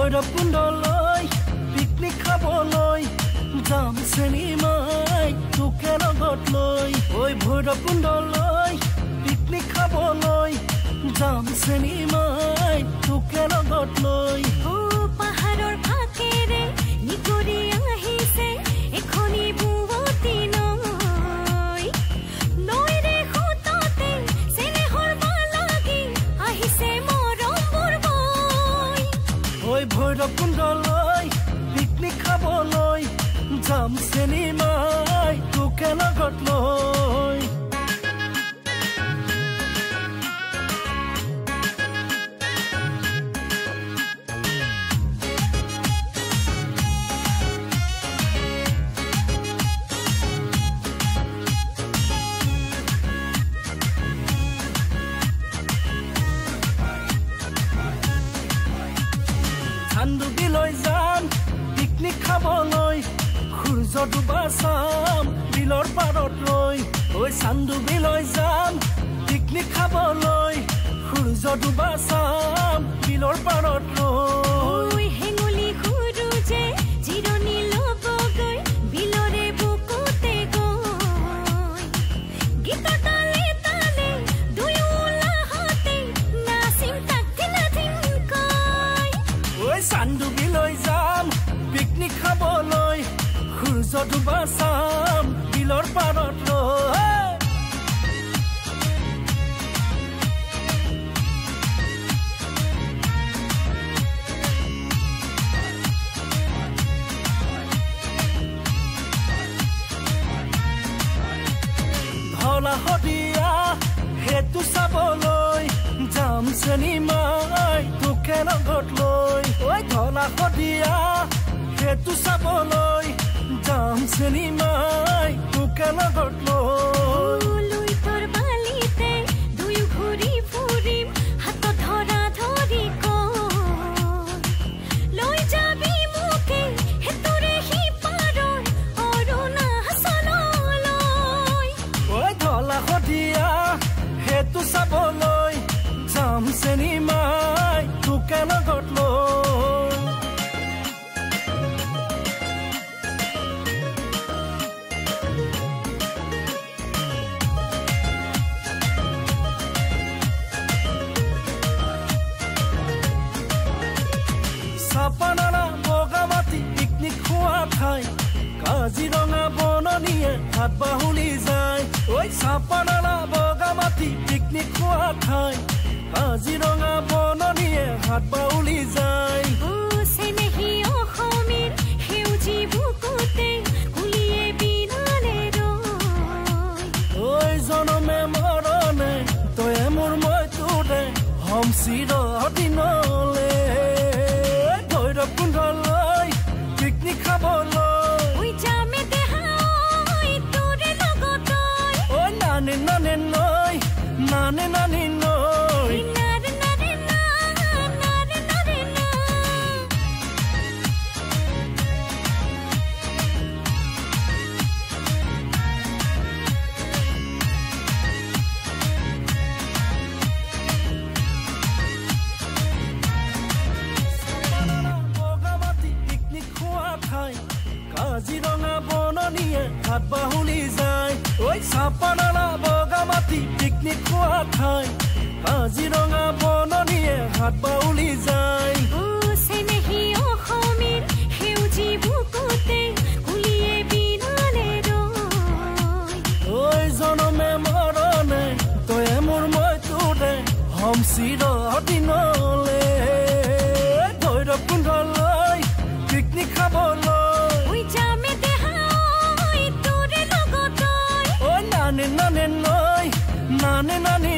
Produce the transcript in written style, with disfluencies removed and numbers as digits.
ভৈৰৱকুণ্ডলৈ পিকনিক খাবলৈ যাম চেনিমাই তোকে লগত লৈ ঐ ভৈৰৱকুণ্ডলৈ পিকনিক খাবলৈ যাম চেনিমাই তোকে লগত লৈ পাহাৰৰ ফাকেৰে নিকৰি আহিছে এখনি বুৱতী নৈ নৈৰে খুততে চেনেহৰ বালাগি আহিছে মৰমবোৰ বৈ ঐ ভৈৰৱকুণ্ডলৈ পিকনিক খাবলৈ যাম চেনিমাই তোকে লগত লৈ চান্দুবিলৈ যাম পিকনিক খাবলৈ সূৰ্য ডুবা চাম বিলৰ পাৰত ৰৈ ঐ চান্দুবিলৈ যাম পিকনিক খাবলৈ সূৰ্য ডুবা চাম বিলৰ পাৰত ৰৈ হেঙুলি খুৰুজে জিৰণি ল'বগৈ বিলৰে বুকুতে গৈ গীতৰ তালে তালে দুয়ো লাহতে নাচিম তাকে নাথিমকৈ ঐ চান্দুবিলৈ যাম পিকনিক খাবলৈ সূৰ্য ডুবা চাম বিলৰ পাৰত ৰৈ ধলা শদিয়া সেইটো চাবলৈ যাম চেনিমাই তোকে লগত লৈ ঐ ধলা শদিয়া সেইটো চাবলৈ যাম চেনিমাই তোকে লগত লৈ লুইতৰ বালিতে দুয়ো ঘূৰি ফুৰিম হাতত ধৰা ধৰি লৈ যাবি মোকে হেতুৰে সিপাৰৰ অৰুণাচললৈ ঐ ধলা শদিয়া সেইটো চাবলৈ যাম চেনিমাই তোকে লগত লৈ চাপানালা বগামাটি পিকনিক খোৱা ঠাই কাজিৰঙা বননিয়ে হাত বাহুলি যায় ঐ চাপানালা বগামাটি পিকনিক খোৱা ঠাই কাজিৰঙা বননিয়ে হাত বাহুলি যায় চেনেহী অসমীৰ সেউজী বুকুতে কুলিয়ে বিনালে ৰৈ ঐ জনমে মৰণে তয়ে মোৰ মই তোৰে হম চিৰদিনলে ভৈৰৱকুণ্ডলৈ পিকনিক খাবলৈ যামে দেহাই তোৰে লগত ঐ নানে নানে নৈ নানে নানি নৈ নাৰে নাৰে না নাৰে নাৰে না বগামাটি পিকনিক খোৱা ঠাই কাজিৰঙা বননিয়ে হাত বাহুলি যায় ঐ চাপানালা বগামাটি পিকনিক খোৱা ঠাই কাজিৰঙা বননিয়ে হাত বাহুলি যায় চেনেহী অসমীৰ সেউজী বুকুতে কুলিয়ে বিনালে ৰৈ ঐ জনমে মৰণে তয়ে মোৰ মই তোৰে হম চিৰদিনলে ভৈৰৱকুণ্ডলৈ পিকনিক খাবলৈ যামে দেহাই তোৰে লগত ঐ নানে নানে নৈ নানে নানি